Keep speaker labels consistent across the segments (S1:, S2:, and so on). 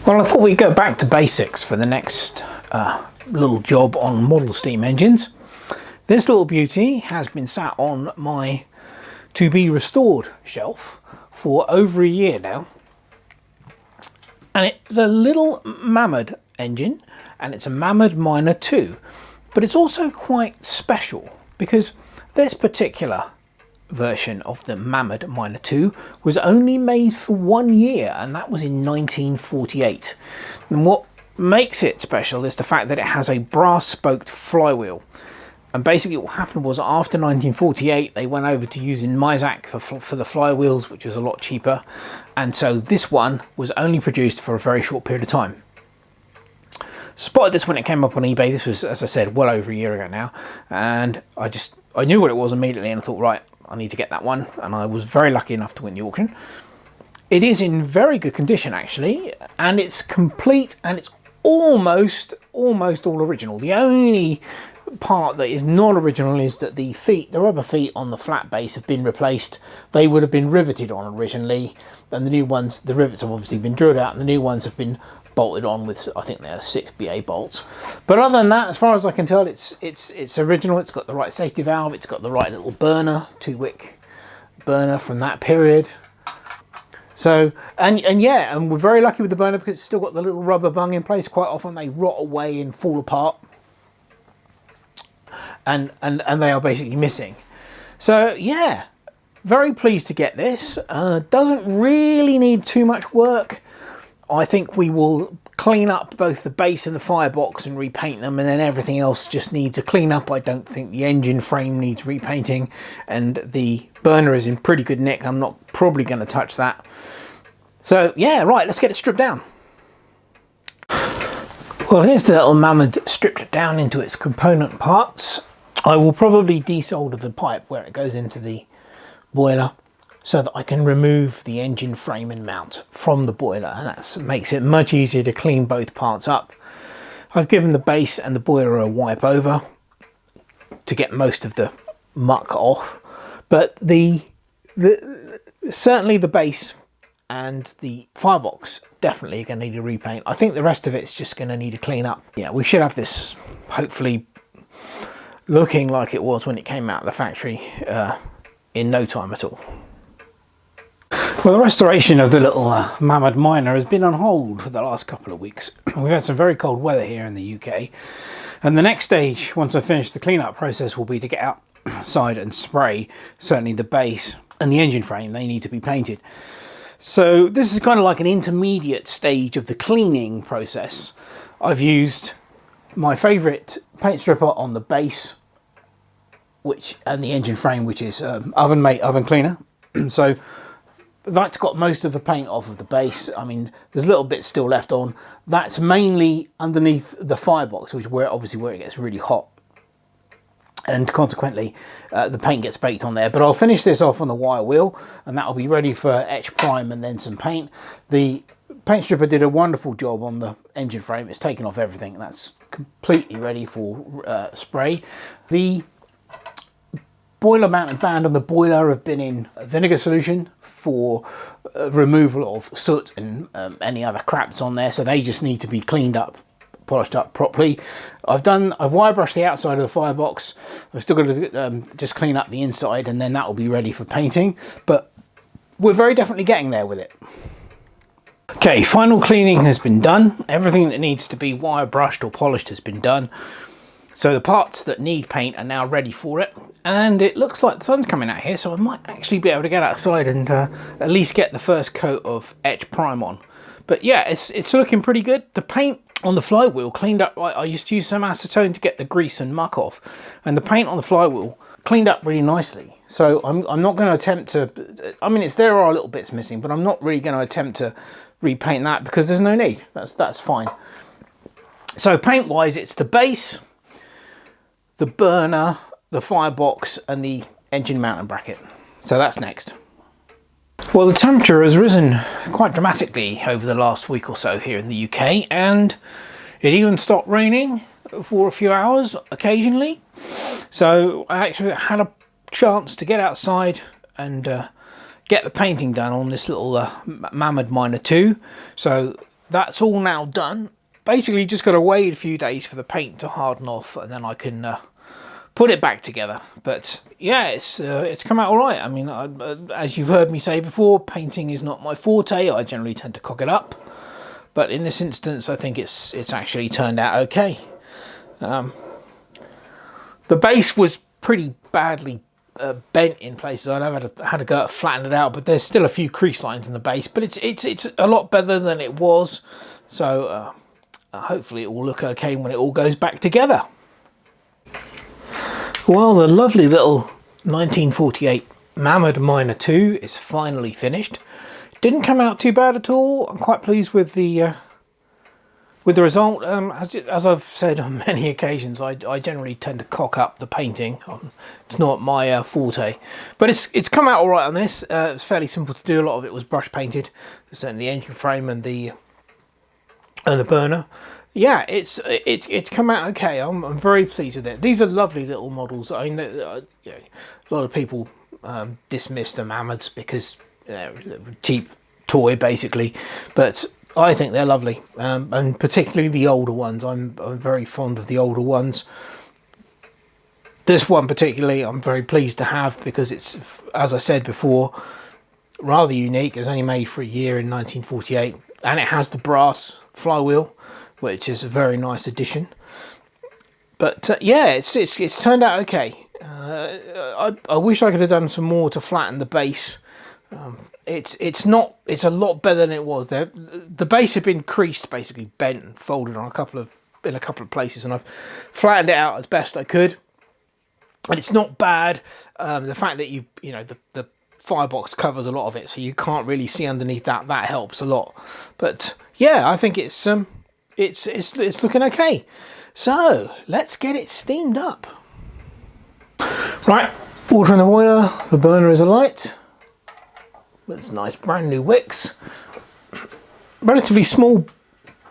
S1: Well, I thought we'd go back to basics for the next little job on model steam engines. This little beauty has been sat on my to be restored shelf for over a year now. And it's a little Mamod engine, and it's a Mamod Minor 2. But it's also quite special because this particular version of the Mamod Minor 2 was only made for 1 year, and that was in 1948. And what makes it special is the fact that it has a brass spoked flywheel. And basically what happened was, after 1948 they went over to using Misak for the flywheels, which was a lot cheaper, and so this one was only produced for a very short period of time. Spotted this when it came up on eBay. This was, as I said, well over a year ago now, and I knew what it was immediately, and I thought, right, I need to get that one, and I was very lucky enough to win the auction. It is in very good condition actually, and it's complete, and it's almost all original. The only part that is not original is that the rubber feet on the flat base have been replaced. They would have been riveted on originally, and the new ones, the rivets have obviously been drilled out, and the new ones have been bolted on with, I think they're 6BA bolts. But other than that, as far as I can tell, it's original. It's got the right safety valve, it's got the right little burner, 2-wick burner from that period. So, and yeah, and we're very lucky with the burner because it's still got the little rubber bung in place. Quite often they rot away and fall apart, and they are basically missing. So yeah, very pleased to get this. Doesn't really need too much work. I think we will clean up both the base and the firebox and repaint them, and then everything else just needs a clean up. I don't think the engine frame needs repainting, and the burner is in pretty good nick. I'm not probably going to touch that. So yeah, right, let's get it stripped down. Well, here's the little Mamod stripped down into its component parts. I will probably desolder the pipe where it goes into the boiler, so that I can remove the engine frame and mount from the boiler, and that makes it much easier to clean both parts up. I've given the base and the boiler a wipe over to get most of the muck off, but certainly the base and the firebox definitely going to need a repaint. I think the rest of it's just going to need a clean up. Yeah, we should have this hopefully looking like it was when it came out of the factory in no time at all. Well, the restoration of the little Mamod Minor has been on hold for the last couple of weeks. We've had some very cold weather here in the UK, and the next stage, once I finish the cleanup process, will be to get outside and spray certainly the base and the engine frame. They need to be painted. So this is kind of like an intermediate stage of the cleaning process. I've used my favourite paint stripper on the base, and the engine frame, which is Ovenmate oven cleaner. So that's got most of the paint off of the base. I mean, there's a little bit still left on. That's mainly underneath the firebox, which obviously where it gets really hot, and consequently the paint gets baked on there. But I'll finish this off on the wire wheel, and that'll be ready for etch prime and then some paint. The paint stripper did a wonderful job on the engine frame. It's taken off everything, and that's completely ready for spray. The boiler mounted band on the boiler have been in vinegar solution for removal of soot and any other crap that's on there, so they just need to be cleaned up, polished up properly. I've wire brushed the outside of the firebox. I've still got to just clean up the inside, and then that will be ready for painting, but we're very definitely getting there with it. Okay, final cleaning has been done. Everything that needs to be wire brushed or polished has been done. So the parts that need paint are now ready for it, and it looks like the sun's coming out here, so I might actually be able to get outside and at least get the first coat of etch prime on. But yeah, it's looking pretty good. The paint on the flywheel cleaned up. I used to use some acetone to get the grease and muck off, and the paint on the flywheel cleaned up really nicely. So I'm not going to attempt to, I mean, there are little bits missing, but I'm not really going to attempt to repaint that because there's no need. That's fine. So paint wise, it's the base, the burner, the firebox, and the engine mounting bracket. So that's next. Well, the temperature has risen quite dramatically over the last week or so here in the UK, and it even stopped raining for a few hours occasionally. So I actually had a chance to get outside and get the painting done on this little Mamod Minor 2. So that's all now done. Basically just got to wait a few days for the paint to harden off, and then I can put it back together. But yeah, it's come out all right. I mean, as you've heard me say before, painting is not my forte. I generally tend to cock it up, but in this instance I think it's actually turned out okay. The base was pretty badly bent in places. I've had to go flatten it out, but there's still a few crease lines in the base, but it's a lot better than it was. So hopefully it will look okay when it all goes back together. Well, the lovely little 1948 Mamod Minor 2 is finally finished. Didn't come out too bad at all. I'm quite pleased with the result. As I've said on many occasions, I generally tend to cock up the painting. It's not my forte, but it's come out all right on this. It's fairly simple to do. A lot of it was brush painted, certainly the engine frame and the burner. Yeah, it's come out okay. I'm very pleased with it. These are lovely little models. I mean, a lot of people dismiss the Mamods because they're a cheap toy, basically, but I think they're lovely, and particularly the older ones. I'm very fond of the older ones. This one particularly, I'm very pleased to have because it's, as I said before, rather unique. It was only made for a year in 1948, and it has the brass flywheel, which is a very nice addition. But yeah, it's turned out okay. I wish I could have done some more to flatten the base. It's a lot better than it was. The base had been creased, basically bent and folded on in a couple of places, and I've flattened it out as best I could. And it's not bad. The fact that the firebox covers a lot of it, so you can't really see underneath that. That helps a lot. But yeah, I think it's looking okay. So let's get it steamed up. Right, water in the boiler. The burner is alight. That's nice, brand new wicks. Relatively small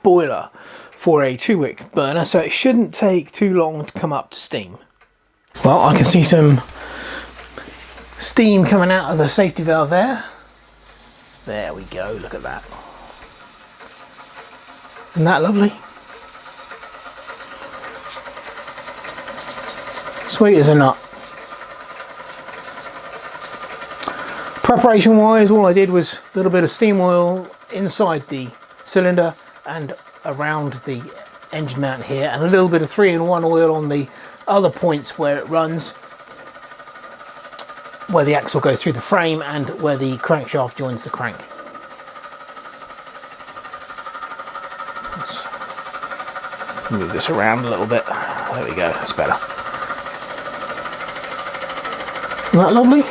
S1: boiler for a 2-wick burner, so it shouldn't take too long to come up to steam. Well, I can see some steam coming out of the safety valve there. There we go, look at that. Isn't that lovely? Sweet as a nut. Preparation wise, all I did was a little bit of steam oil inside the cylinder and around the engine mount here, and a little bit of 3-in-1 oil on the other points where it runs, where the axle goes through the frame and where the crankshaft joins the crank. Let's move this around a little bit. There we go, that's better. Isn't that lovely?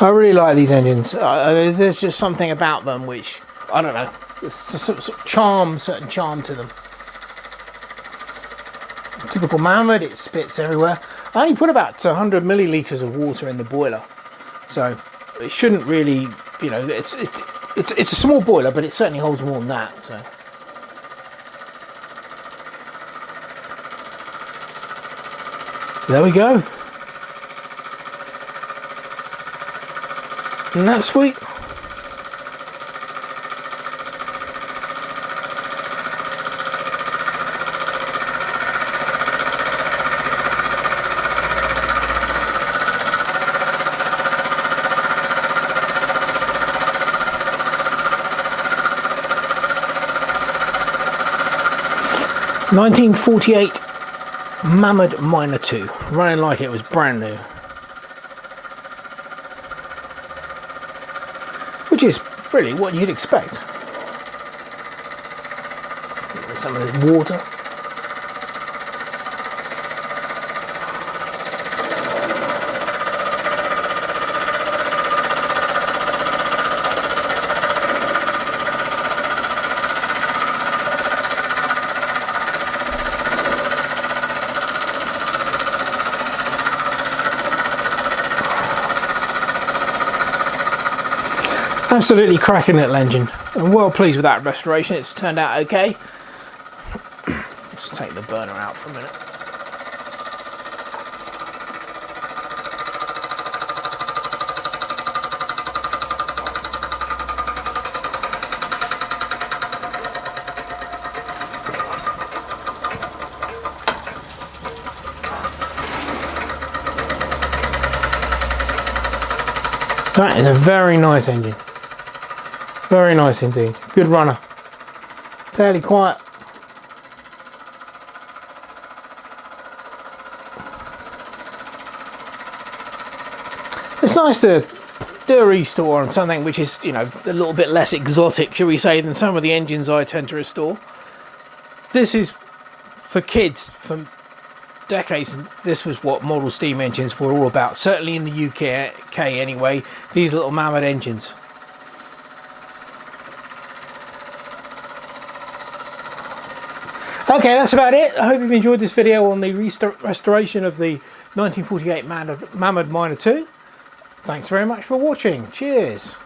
S1: I really like these engines. There's just something about them which, I don't know, there's certain charm to them. Typical Mamod, it spits everywhere. I only put about 100 millilitres of water in the boiler, so it shouldn't really, it's a small boiler, but it certainly holds more than that. So there we go. Isn't that sweet? (1948) Mamod Minor 2, running like it was brand new. Which is really what you'd expect. Some of this water. Absolutely cracking little engine. I'm well pleased with that restoration. It's turned out okay. Let's take the burner out for a minute. That is a very nice engine. Very nice indeed. Good runner. Fairly quiet. It's nice to do a restore on something which is, you know, a little bit less exotic, shall we say, than some of the engines I tend to restore. This is for kids from decades. This was what model steam engines were all about, certainly in the UK anyway, these little Mamod engines. Okay, that's about it. I hope you've enjoyed this video on the restoration of the 1948 Mamod Minor 2. Thanks very much for watching. Cheers.